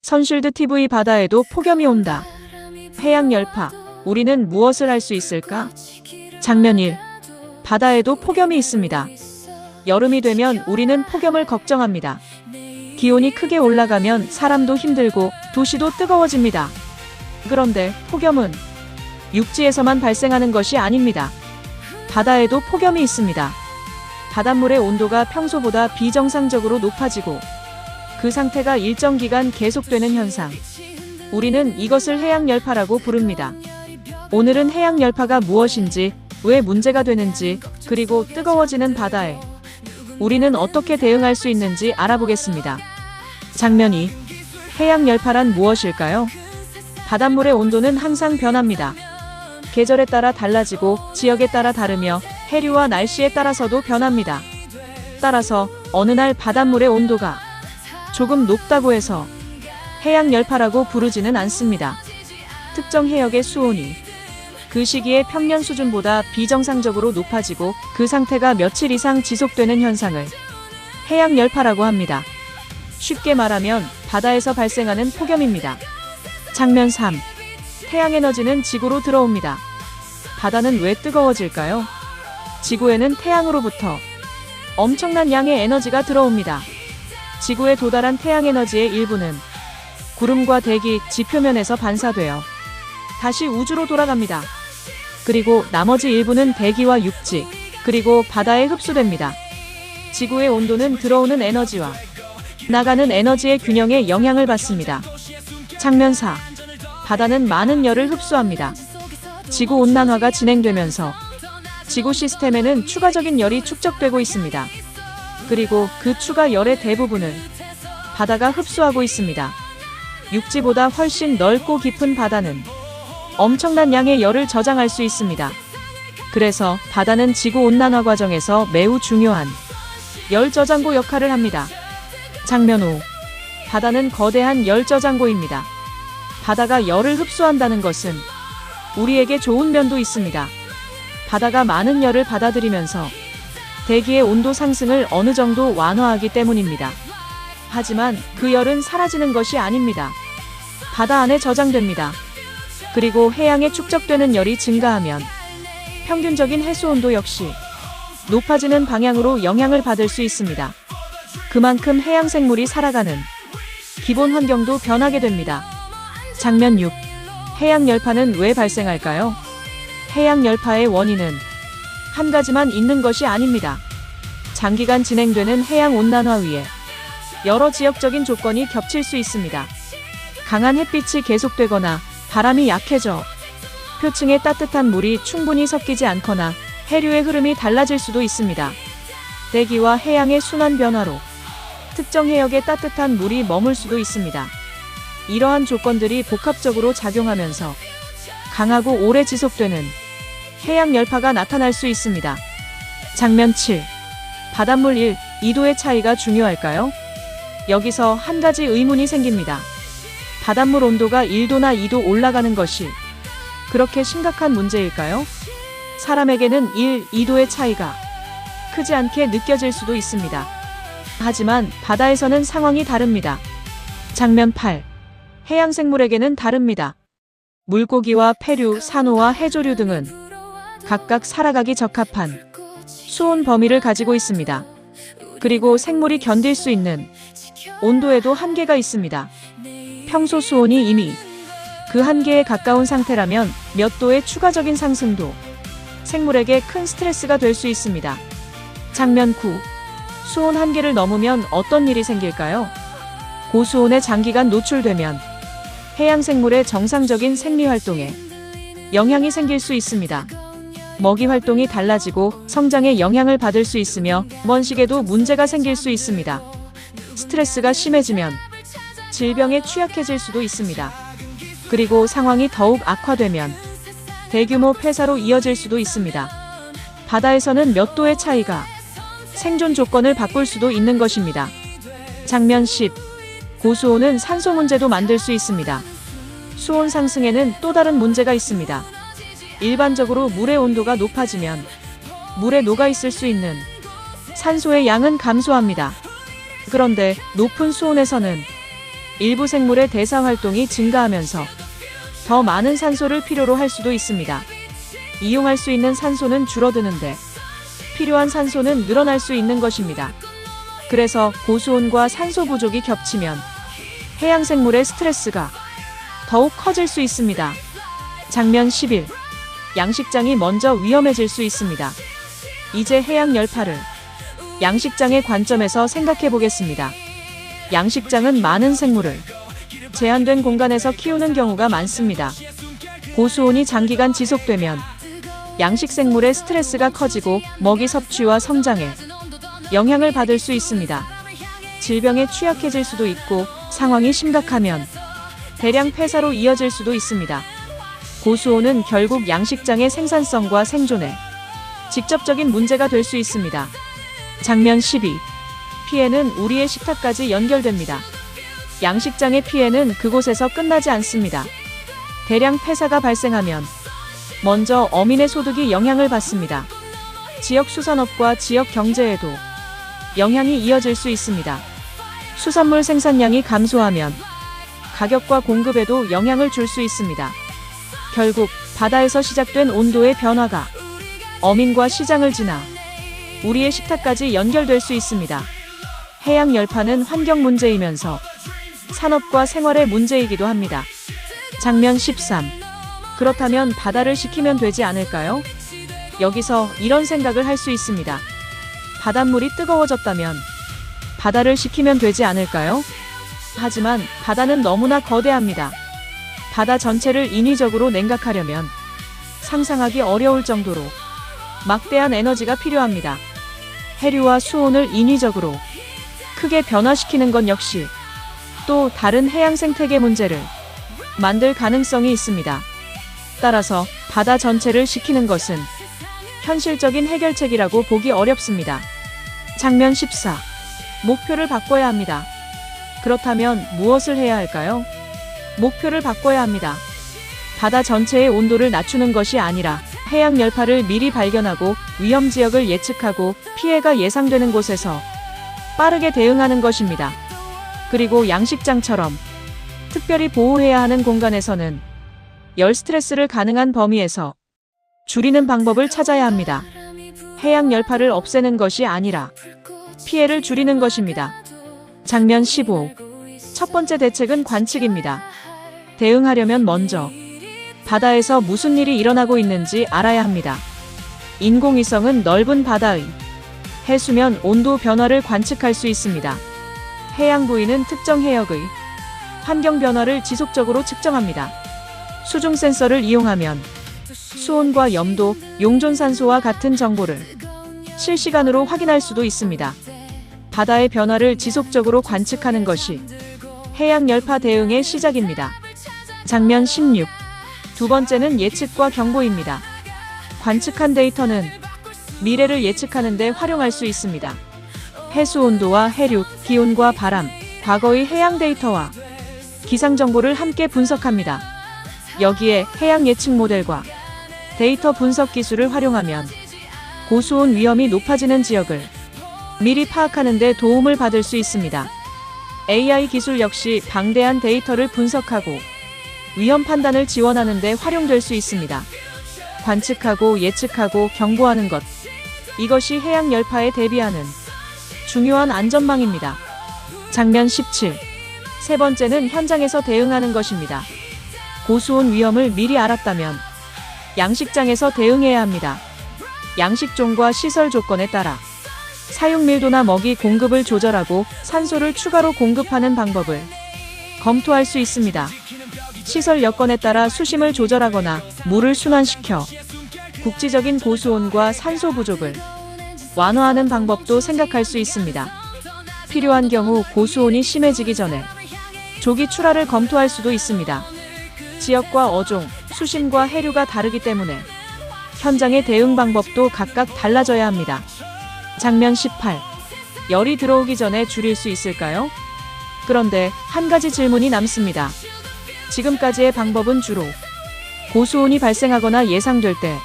선쉴드 TV 바다에도 폭염이 온다. 해양 열파. 우리는 무엇을 할 수 있을까? 장면 1. 바다에도 폭염이 있습니다. 여름이 되면 우리는 폭염을 걱정합니다. 기온이 크게 올라가면 사람도 힘들고 도시도 뜨거워집니다. 그런데 폭염은 육지에서만 발생하는 것이 아닙니다. 바다에도 폭염이 있습니다. 바닷물의 온도가 평소보다 비정상적으로 높아지고 그 상태가 일정 기간 계속되는 현상. 우리는 이것을 해양열파라고 부릅니다. 오늘은 해양열파가 무엇인지, 왜 문제가 되는지, 그리고 뜨거워지는 바다에 우리는 어떻게 대응할 수 있는지 알아보겠습니다. 장면 2. 해양열파란 무엇일까요? 바닷물의 온도는 항상 변합니다. 계절에 따라 달라지고 지역에 따라 다르며 해류와 날씨에 따라서도 변합니다. 따라서 어느 날 바닷물의 온도가 조금 높다고 해서 해양열파라고 부르지는 않습니다. 특정 해역의 수온이 그 시기의 평년 수준보다 비정상적으로 높아지고 그 상태가 며칠 이상 지속되는 현상을 해양열파라고 합니다. 쉽게 말하면 바다에서 발생하는 폭염입니다. 장면 3. 태양에너지는 지구로 들어옵니다. 바다는 왜 뜨거워질까요? 지구에는 태양으로부터 엄청난 양의 에너지가 들어옵니다. 지구에 도달한 태양에너지의 일부는 구름과 대기, 지표면에서 반사되어 다시 우주로 돌아갑니다. 그리고 나머지 일부는 대기와 육지, 그리고 바다에 흡수됩니다. 지구의 온도는 들어오는 에너지와 나가는 에너지의 균형에 영향을 받습니다. 장면 4. 바다는 많은 열을 흡수합니다. 지구온난화가 진행되면서 지구 시스템에는 추가적인 열이 축적되고 있습니다. 그리고 그 추가 열의 대부분을 바다가 흡수하고 있습니다. 육지보다 훨씬 넓고 깊은 바다는 엄청난 양의 열을 저장할 수 있습니다. 그래서 바다는 지구온난화 과정에서 매우 중요한 열 저장고 역할을 합니다. 장면 5. 바다는 거대한 열 저장고입니다. 바다가 열을 흡수한다는 것은 우리에게 좋은 면도 있습니다. 바다가 많은 열을 받아들이면서 대기의 온도 상승을 어느 정도 완화하기 때문입니다. 하지만 그 열은 사라지는 것이 아닙니다. 바다 안에 저장됩니다. 그리고 해양에 축적되는 열이 증가하면 평균적인 해수온도 역시 높아지는 방향으로 영향을 받을 수 있습니다. 그만큼 해양 생물이 살아가는 기본 환경도 변하게 됩니다. 장면 6. 해양 열파는 왜 발생할까요? 해양 열파의 원인은 한 가지만 있는 것이 아닙니다. 장기간 진행되는 해양 온난화 위에 여러 지역적인 조건이 겹칠 수 있습니다. 강한 햇빛이 계속되거나 바람이 약해져 표층에 따뜻한 물이 충분히 섞이지 않거나 해류의 흐름이 달라질 수도 있습니다. 대기와 해양의 순환 변화로 특정 해역에 따뜻한 물이 머물 수도 있습니다. 이러한 조건들이 복합적으로 작용하면서 강하고 오래 지속되는 해양 열파가 나타날 수 있습니다. 장면 7. 바닷물 1, 2도의 차이가 중요할까요? 여기서 한 가지 의문이 생깁니다. 바닷물 온도가 1도나 2도 올라가는 것이 그렇게 심각한 문제일까요? 사람에게는 1, 2도의 차이가 크지 않게 느껴질 수도 있습니다. 하지만 바다에서는 상황이 다릅니다. 장면 8. 해양 생물에게는 다릅니다. 물고기와 페류, 산호와 해조류 등은 각각 살아가기 적합한 수온 범위를 가지고 있습니다. 그리고 생물이 견딜 수 있는 온도에도 한계가 있습니다. 평소 수온이 이미 그 한계에 가까운 상태라면 몇 도의 추가적인 상승도 생물에게 큰 스트레스가 될 수 있습니다. 장면 9. 수온 한계를 넘으면 어떤 일이 생길까요? 고수온에 장기간 노출되면 해양 생물의 정상적인 생리 활동에 영향이 생길 수 있습니다. 먹이 활동이 달라지고 성장에 영향을 받을 수 있으며 번식에도 문제가 생길 수 있습니다. 스트레스가 심해지면 질병에 취약해질 수도 있습니다. 그리고 상황이 더욱 악화되면 대규모 폐사로 이어질 수도 있습니다. 바다에서는 몇 도의 차이가 생존 조건을 바꿀 수도 있는 것입니다. 장면 10. 고수온은 산소 문제도 만들 수 있습니다. 수온 상승에는 또 다른 문제가 있습니다. 일반적으로 물의 온도가 높아지면 물에 녹아있을 수 있는 산소의 양은 감소합니다. 그런데 높은 수온에서는 일부 생물의 대사 활동이 증가하면서 더 많은 산소를 필요로 할 수도 있습니다. 이용할 수 있는 산소는 줄어드는데 필요한 산소는 늘어날 수 있는 것입니다. 그래서 고수온과 산소 부족이 겹치면 해양 생물의 스트레스가 더욱 커질 수 있습니다. 장면 11. 양식장이 먼저 위험해질 수 있습니다. 이제 해양 열파를 양식장의 관점에서 생각해 보겠습니다. 양식장은 많은 생물을 제한된 공간에서 키우는 경우가 많습니다. 고수온이 장기간 지속되면 양식 생물의 스트레스가 커지고 먹이 섭취와 성장에 영향을 받을 수 있습니다. 질병에 취약해질 수도 있고 상황이 심각하면 대량 폐사로 이어질 수도 있습니다. 고수온은 결국 양식장의 생산성과 생존에 직접적인 문제가 될 수 있습니다. 장면 12. 피해는 우리의 식탁까지 연결됩니다. 양식장의 피해는 그곳에서 끝나지 않습니다. 대량 폐사가 발생하면 먼저 어민의 소득이 영향을 받습니다. 지역 수산업과 지역 경제에도 영향이 이어질 수 있습니다. 수산물 생산량이 감소하면 가격과 공급에도 영향을 줄 수 있습니다. 결국 바다에서 시작된 온도의 변화가 어민과 시장을 지나 우리의 식탁까지 연결될 수 있습니다. 해양 열파는 환경 문제이면서 산업과 생활의 문제이기도 합니다. 장면 13. 그렇다면 바다를 식히면 되지 않을까요? 여기서 이런 생각을 할 수 있습니다. 바닷물이 뜨거워졌다면 바다를 식히면 되지 않을까요? 하지만 바다는 너무나 거대합니다. 바다 전체를 인위적으로 냉각하려면 상상하기 어려울 정도로 막대한 에너지가 필요합니다. 해류와 수온을 인위적으로 크게 변화시키는 것 역시 또 다른 해양 생태계 문제를 만들 가능성이 있습니다. 따라서 바다 전체를 식히는 것은 현실적인 해결책이라고 보기 어렵습니다. 장면 14. 목표를 바꿔야 합니다. 그렇다면 무엇을 해야 할까요? 목표를 바꿔야 합니다. 바다 전체의 온도를 낮추는 것이 아니라 해양 열파를 미리 발견하고 위험 지역을 예측하고 피해가 예상되는 곳에서 빠르게 대응하는 것입니다. 그리고 양식장처럼 특별히 보호해야 하는 공간에서는 열 스트레스를 가능한 범위에서 줄이는 방법을 찾아야 합니다. 해양 열파를 없애는 것이 아니라 피해를 줄이는 것입니다. 장면 15. 첫 번째 대책은 관측입니다. 대응하려면 먼저 바다에서 무슨 일이 일어나고 있는지 알아야 합니다. 인공위성은 넓은 바다의 해수면 온도 변화를 관측할 수 있습니다. 해양 부위는 특정 해역의 환경 변화를 지속적으로 측정합니다. 수중 센서를 이용하면 수온과 염도, 용존산소와 같은 정보를 실시간으로 확인할 수도 있습니다. 바다의 변화를 지속적으로 관측하는 것이 해양 열파 대응의 시작입니다. 장면 16. 두 번째는 예측과 경보입니다. 관측한 데이터는 미래를 예측하는 데 활용할 수 있습니다. 해수 온도와 해류, 기온과 바람, 과거의 해양 데이터와 기상 정보를 함께 분석합니다. 여기에 해양 예측 모델과 데이터 분석 기술을 활용하면 고수온 위험이 높아지는 지역을 미리 파악하는 데 도움을 받을 수 있습니다. AI 기술 역시 방대한 데이터를 분석하고 위험 판단을 지원하는 데 활용될 수 있습니다. 관측하고 예측하고 경보하는 것. 이것이 해양 열파에 대비하는 중요한 안전망입니다. 장면 17. 세 번째는 현장에서 대응하는 것입니다. 고수온 위험을 미리 알았다면 양식장에서 대응해야 합니다. 양식종과 시설 조건에 따라 사육 밀도나 먹이 공급을 조절하고 산소를 추가로 공급하는 방법을 검토할 수 있습니다. 시설 여건에 따라 수심을 조절하거나 물을 순환시켜 국지적인 고수온과 산소 부족을 완화하는 방법도 생각할 수 있습니다. 필요한 경우 고수온이 심해지기 전에 조기 출하를 검토할 수도 있습니다. 지역과 어종, 수심과 해류가 다르기 때문에 현장의 대응 방법도 각각 달라져야 합니다. 장면 18. 열이 들어오기 전에 줄일 수 있을까요? 그런데 한 가지 질문이 남습니다. 지금까지의 방법은 주로 고수온이 발생하거나 예상될 때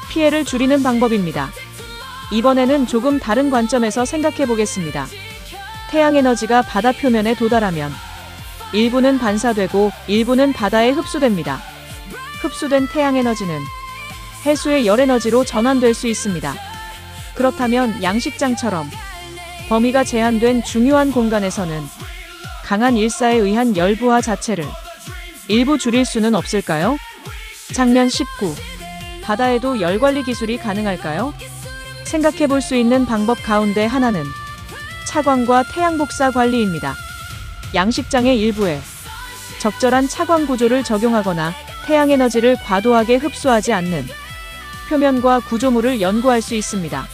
피해를 줄이는 방법입니다. 이번에는 조금 다른 관점에서 생각해 보겠습니다. 태양에너지가 바다 표면에 도달하면 일부는 반사되고 일부는 바다에 흡수됩니다. 흡수된 태양에너지는 해수의 열에너지로 전환될 수 있습니다. 그렇다면 양식장처럼 범위가 제한된 중요한 공간에서는 강한 일사에 의한 열부하 자체를 일부 줄일 수는 없을까요? 장면 19. 바다에도 열관리 기술이 가능할까요? 생각해 볼 수 있는 방법 가운데 하나는 차광과 태양복사 관리입니다. 양식장의 일부에 적절한 차광 구조를 적용하거나 태양에너지를 과도하게 흡수하지 않는 표면과 구조물을 연구할 수 있습니다.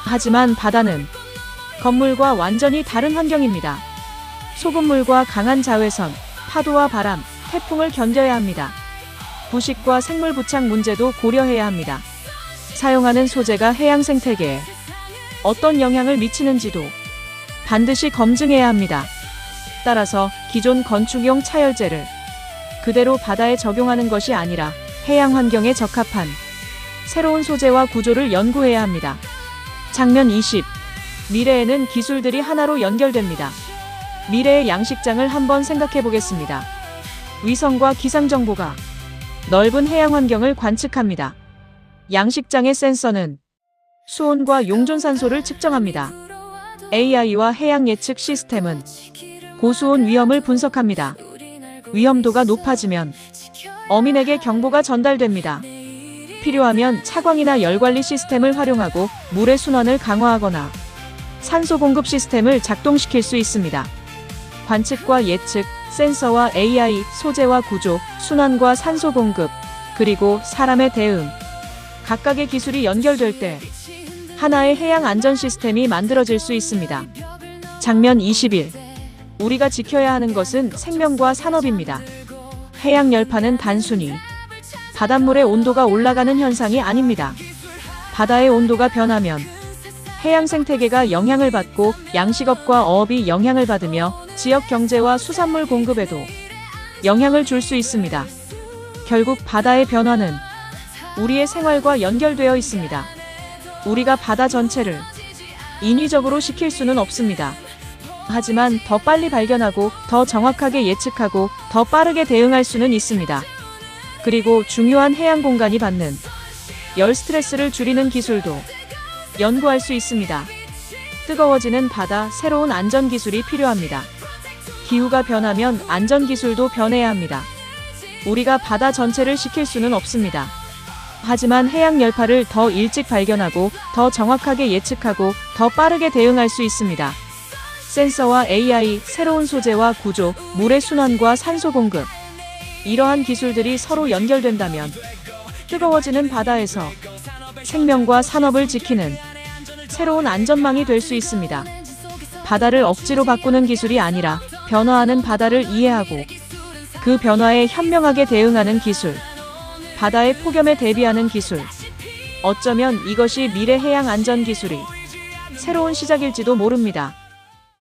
하지만 바다는 건물과 완전히 다른 환경입니다. 소금물과 강한 자외선, 파도와 바람, 태풍을 견뎌야 합니다. 부식과 생물 부착 문제도 고려해야 합니다. 사용하는 소재가 해양 생태계에 어떤 영향을 미치는지도 반드시 검증해야 합니다. 따라서 기존 건축용 차열재를 그대로 바다에 적용하는 것이 아니라 해양 환경에 적합한 새로운 소재와 구조를 연구해야 합니다. 장면 20. 미래에는 기술들이 하나로 연결됩니다. 미래의 양식장을 한번 생각해 보겠습니다. 위성과 기상정보가 넓은 해양 환경을 관측합니다. 양식장의 센서는 수온과 용존산소를 측정합니다. AI와 해양 예측 시스템은 고수온 위험을 분석합니다. 위험도가 높아지면 어민에게 경보가 전달됩니다. 필요하면 차광이나 열관리 시스템을 활용하고 물의 순환을 강화하거나 산소 공급 시스템을 작동시킬 수 있습니다. 관측과 예측, 센서와 AI, 소재와 구조, 순환과 산소 공급, 그리고 사람의 대응. 각각의 기술이 연결될 때 하나의 해양 안전 시스템이 만들어질 수 있습니다. 장면 21. 우리가 지켜야 하는 것은 생명과 산업입니다. 해양 열파는 단순히 바닷물의 온도가 올라가는 현상이 아닙니다. 바다의 온도가 변하면 해양 생태계가 영향을 받고 양식업과 어업이 영향을 받으며 지역 경제와 수산물 공급에도 영향을 줄 수 있습니다. 결국 바다의 변화는 우리의 생활과 연결되어 있습니다. 우리가 바다 전체를 인위적으로 시킬 수는 없습니다. 하지만 더 빨리 발견하고 더 정확하게 예측하고 더 빠르게 대응할 수는 있습니다. 그리고 중요한 해양 공간이 받는 열 스트레스를 줄이는 기술도 연구할 수 있습니다. 뜨거워지는 바다, 새로운 안전 기술이 필요합니다. 기후가 변하면 안전 기술도 변해야 합니다. 우리가 바다 전체를 식힐 수는 없습니다. 하지만 해양 열파를 더 일찍 발견하고 더 정확하게 예측하고 더 빠르게 대응할 수 있습니다. 센서와 AI, 새로운 소재와 구조, 물의 순환과 산소 공급. 이러한 기술들이 서로 연결된다면 뜨거워지는 바다에서 생명과 산업을 지키는 새로운 안전망이 될 수 있습니다. 바다를 억지로 바꾸는 기술이 아니라 변화하는 바다를 이해하고 그 변화에 현명하게 대응하는 기술. 바다의 폭염에 대비하는 기술. 어쩌면 이것이 미래 해양 안전 기술이 새로운 시작일지도 모릅니다.